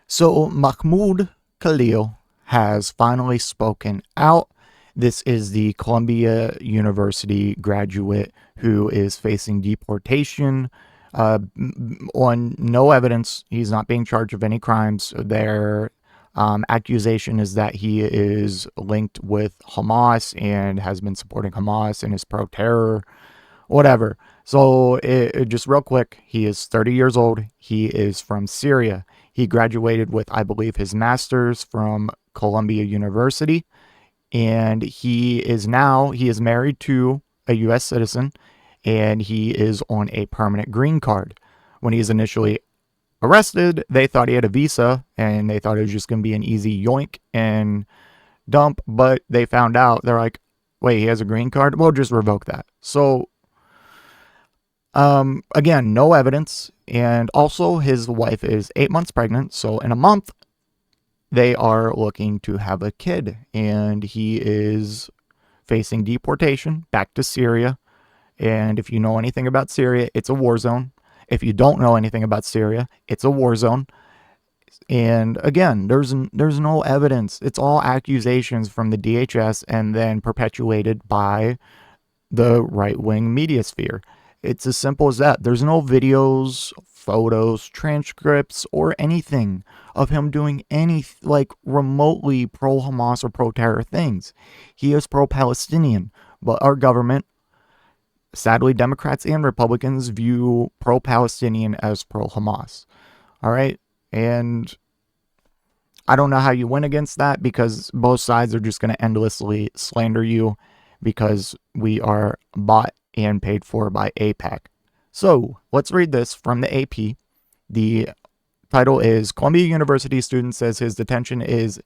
So Mahmoud Khalil has finally spoken out. This is the Columbia University graduate who is facing deportation on no evidence. He's not being charged of any crimes. Their accusation is that he is linked with Hamas and has been supporting Hamas and is pro terror, whatever. So, just real quick, he is 30 years old. He is from Syria. He graduated with, I believe, his master's from Columbia University. And he is married to a U.S. citizen, and he is on a permanent green card. When he was initially arrested, they thought he had a visa, and they thought it was just going to be an easy yoink and dump. But they found out, they're like, wait, he has a green card? We'll just revoke that. So again, no evidence. And also, his wife is 8 months pregnant. So, in a month, they are looking to have a kid. And he is facing deportation back to Syria. And if you know anything about Syria, it's a war zone. If you don't know anything about Syria, it's a war zone. And again, there's no evidence. It's all accusations from the DHS and then perpetuated by the right wing media sphere. It's as simple as that. There's no videos, photos, transcripts, or anything of him doing any like remotely pro Hamas or pro terror things. He is pro Palestinian, but our government, sadly, Democrats and Republicans, view pro Palestinian as pro Hamas. All right. And I don't know how you win against that because both sides are just going to endlessly slander you because we are bought and paid for by APAC. So let's read this from the AP. The title is Columbia University student says his detention is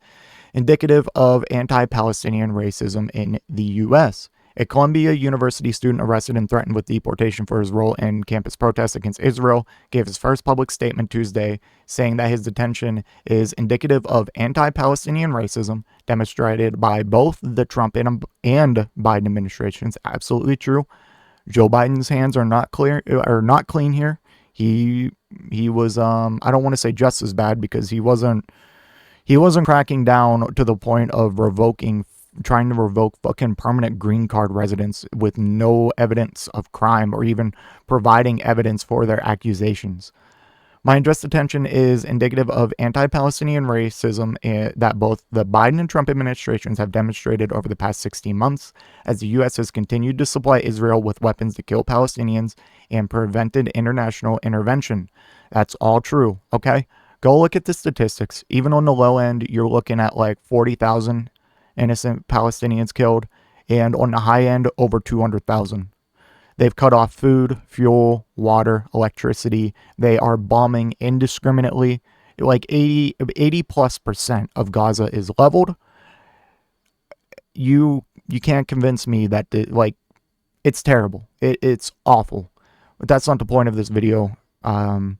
indicative of anti-Palestinian racism in the U.S. A Columbia University student arrested and threatened with deportation for his role in campus protests against Israel gave his first public statement Tuesday, saying that his detention is indicative of anti-Palestinian racism demonstrated by both the Trump and Biden administrations. Absolutely true. Joe Biden's hands are not clean here. He was I don't want to say just as bad because he wasn't cracking down to the point of trying to revoke fucking permanent green card residents with no evidence of crime or even providing evidence for their accusations. My unjust detention is indicative of anti-Palestinian racism that both the Biden and Trump administrations have demonstrated over the past 16 months as the U.S. has continued to supply Israel with weapons to kill Palestinians and prevented international intervention. That's all true, okay? Go look at the statistics. Even on the low end, you're looking at like 40,000 innocent Palestinians killed, and on the high end, over 200,000. They've cut off food, fuel, water, electricity. They are bombing indiscriminately. Like 80 plus percent of Gaza is leveled. You can't convince me that it's terrible. It's awful. But that's not the point of this video. Point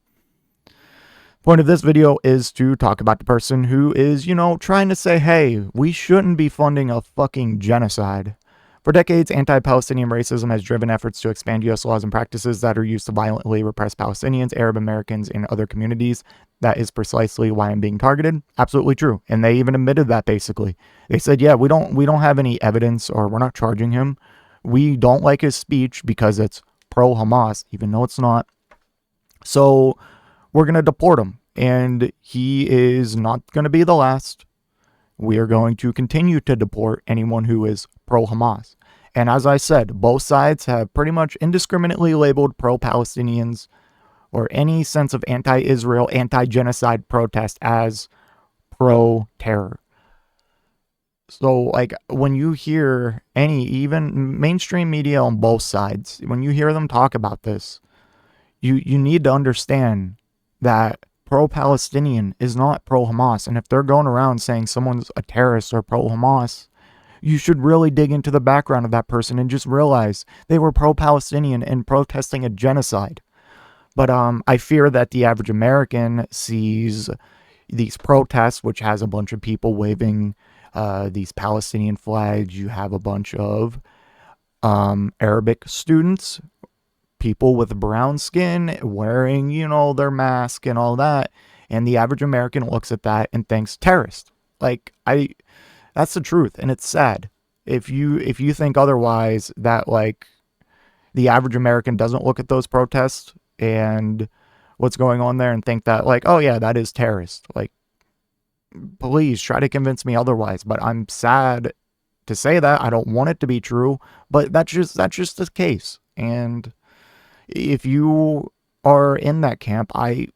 of this video is to talk about the person who is, trying to say, hey, we shouldn't be funding a fucking genocide. For decades, anti-Palestinian racism has driven efforts to expand U.S. laws and practices that are used to violently repress Palestinians, Arab Americans, and other communities. That is precisely why I'm being targeted. Absolutely true. And they even admitted that basically. They said, yeah, we don't have any evidence or we're not charging him. We don't like his speech because it's pro-Hamas, even though it's not. So we're going to deport him. And he is not going to be the last. We are going to continue to deport anyone who is pro-Hamas. And as I said, both sides have pretty much indiscriminately labeled pro-Palestinians or any sense of anti-Israel, anti-genocide protest as pro-terror. So, like, when you hear even mainstream media on both sides, when you hear them talk about this, you need to understand that pro-Palestinian is not pro-Hamas. And if they're going around saying someone's a terrorist or pro-Hamas, you should really dig into the background of that person and just realize they were pro-Palestinian and protesting a genocide. But I fear that the average American sees these protests, which has a bunch of people waving these Palestinian flags. You have a bunch of Arabic students, people with brown skin wearing, their mask and all that. And the average American looks at that and thinks terrorist. Like, that's the truth, and it's sad. If you think otherwise, that like the average American doesn't look at those protests and what's going on there and think that like, oh yeah, that is terrorist. Like, please try to convince me otherwise. But I'm sad to say that. I don't want it to be true, but that's just the case. And if you are in that camp, I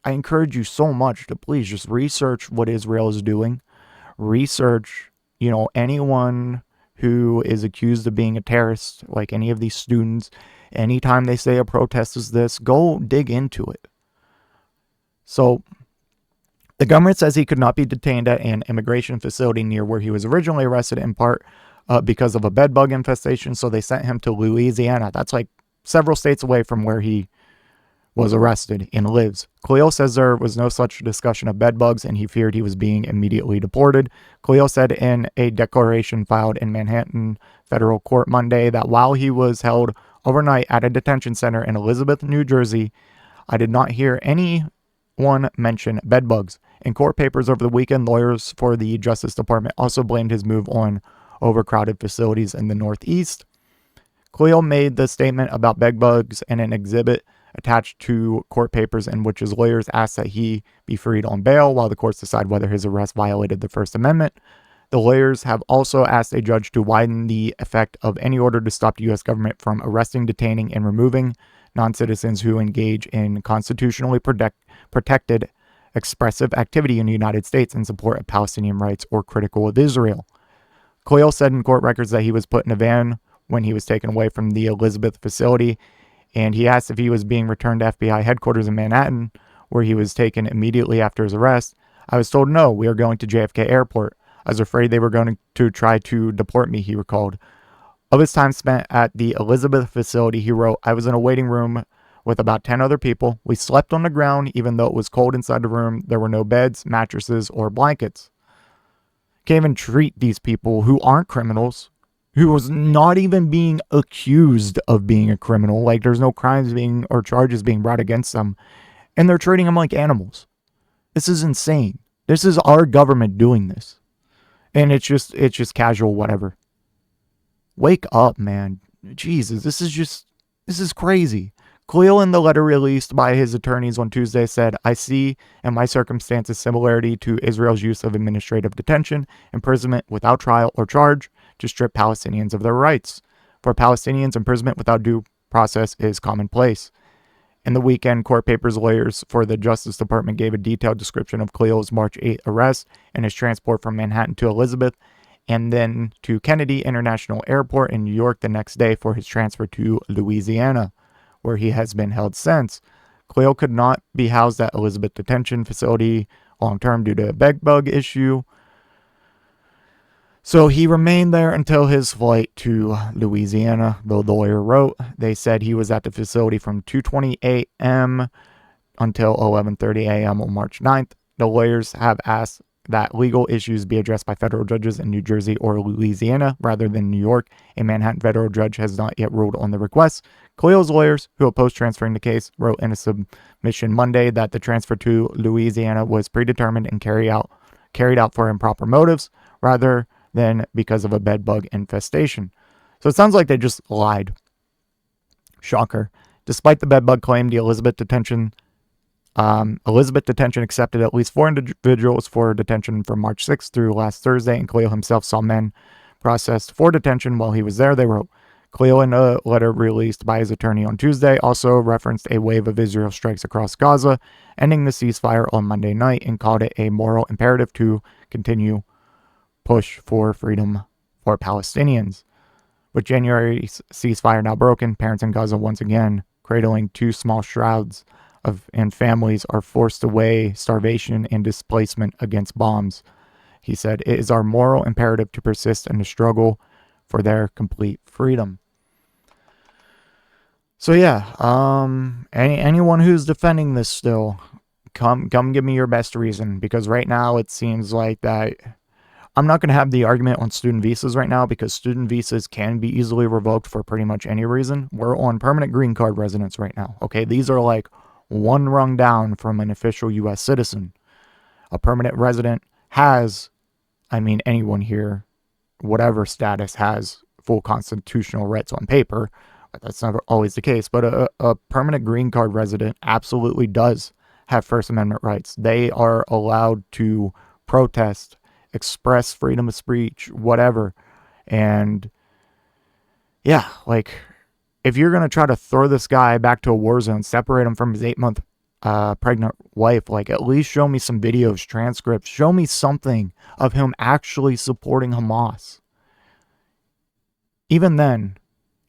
encourage you so much to please just research what Israel is doing. Research, anyone who is accused of being a terrorist, like any of these students. Anytime they say a protest is this, go dig into it. So the government says he could not be detained at an immigration facility near where he was originally arrested, in part because of a bed bug infestation. So they sent him to Louisiana. That's like several states away from where he was arrested and lives. Khalil says there was no such discussion of bed bugs and he feared he was being immediately deported. Khalil said in a declaration filed in Manhattan federal court Monday that while he was held overnight at a detention center in Elizabeth, New Jersey, I did not hear anyone mention bed bugs. In court papers over the weekend, lawyers for the Justice Department also blamed his move on overcrowded facilities in the Northeast. Khalil made the statement about bed bugs in an exhibit attached to court papers in which his lawyers asked that he be freed on bail while the courts decide whether his arrest violated the First Amendment. The lawyers have also asked a judge to widen the effect of any order to stop the U.S. government from arresting, detaining, and removing non-citizens who engage in constitutionally protected expressive activity in the United States in support of Palestinian rights or critical of Israel. Khalil said in court records that he was put in a van when he was taken away from the Elizabeth facility, and he asked if he was being returned to FBI headquarters in Manhattan, where he was taken immediately after his arrest. I was told, no, we are going to JFK Airport. I was afraid they were going to try to deport me, he recalled. Of his time spent at the Elizabeth facility, he wrote, I was in a waiting room with about 10 other people. We slept on the ground, even though it was cold inside the room. There were no beds, mattresses, or blankets. Can't even treat these people who aren't criminals, who was not even being accused of being a criminal. Like, there's no crimes or charges being brought against them. And they're treating them like animals. This is insane. This is our government doing this. And it's just casual whatever. Wake up, man. Jesus, this is crazy. Khalil, in the letter released by his attorneys on Tuesday, said, I see in my circumstances similarity to Israel's use of administrative detention, imprisonment without trial or charge, to strip Palestinians of their rights. For Palestinians, imprisonment without due process is commonplace. In the weekend, court papers lawyers for the Justice Department gave a detailed description of Khalil's March 8th arrest and his transport from Manhattan to Elizabeth and then to Kennedy International Airport in New York the next day for his transfer to Louisiana, where he has been held since. Khalil could not be housed at Elizabeth Detention Facility long-term due to a bed bug issue. So he remained there until his flight to Louisiana, the lawyer wrote. They said he was at the facility from 2:20 a.m. until 11:30 a.m. on March 9th. The lawyers have asked that legal issues be addressed by federal judges in New Jersey or Louisiana rather than New York. A Manhattan federal judge has not yet ruled on the request. Khalil's lawyers, who oppose transferring the case, wrote in a submission Monday that the transfer to Louisiana was predetermined and carried out for improper motives rather than because of a bed bug infestation. So it sounds like they just lied. Shocker. Despite the bed bug claim, the Elizabeth Detention accepted at least 4 individuals for detention from March 6th through last Thursday, and Khalil himself saw men processed for detention while he was there, they wrote. Khalil, in a letter released by his attorney on Tuesday, also referenced a wave of Israel strikes across Gaza, ending the ceasefire on Monday night, and called it a moral imperative to continue push for freedom for Palestinians. With January's ceasefire now broken, parents in Gaza once again cradling 2 small shrouds and families are forced away starvation and displacement against bombs. He said, it is our moral imperative to persist in the struggle for their complete freedom. So yeah, anyone who's defending this still, come give me your best reason, because right now it seems like that I'm not going to have the argument on student visas right now because student visas can be easily revoked for pretty much any reason. We're on permanent green card residence right now. Okay, these are like one rung down from an official U.S. citizen. A permanent resident has, I mean, anyone here, whatever status, has full constitutional rights on paper, but that's not always the case. But a permanent green card resident absolutely does have First Amendment rights. They are allowed to protest, express freedom of speech, whatever. And yeah, like, if you're going to try to throw this guy back to a war zone, separate him from his 8-month pregnant wife, like, at least show me some videos, transcripts, show me something of him actually supporting Hamas. Even then,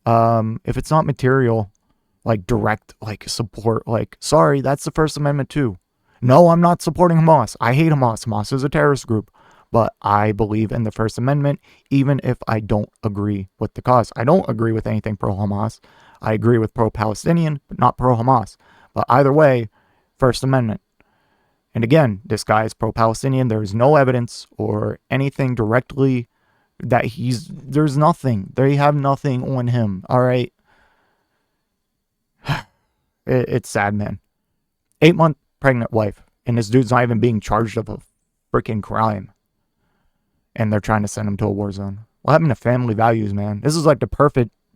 if it's not material, like direct, like support, like, sorry, that's the First Amendment too. No, I'm not supporting Hamas. I hate Hamas. Hamas is a terrorist group. But I believe in the First Amendment, even if I don't agree with the cause. I don't agree with anything pro-Hamas. I agree with pro-Palestinian, but not pro-Hamas. But either way, First Amendment. And again, this guy is pro-Palestinian. There is no evidence or anything directly that there's nothing. They have nothing on him, all right? It's sad, man. 8-month pregnant wife, and this dude's not even being charged of a freaking crime. And they're trying to send him to a war zone. What happened to family values, man? This is like the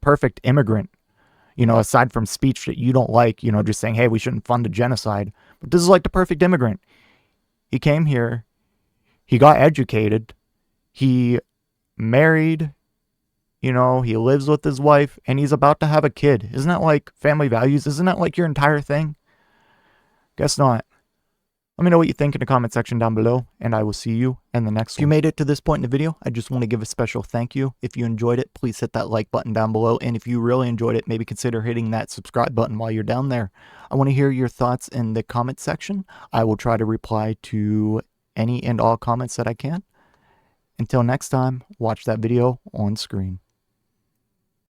perfect immigrant. You know, aside from speech that you don't like, you know, just saying, hey, we shouldn't fund a genocide. But this is like the perfect immigrant. He came here. He got educated. He married. You know, he lives with his wife. And he's about to have a kid. Isn't that like family values? Isn't that like your entire thing? Guess not. Let me know what you think in the comment section down below, and I will see you in the next one. If you made it to this point in the video, I just want to give a special thank you. If you enjoyed it, please hit that like button down below, and if you really enjoyed it, maybe consider hitting that subscribe button while you're down there. I want to hear your thoughts in the comment section. I will try to reply to any and all comments that I can. Until next time, watch that video on screen.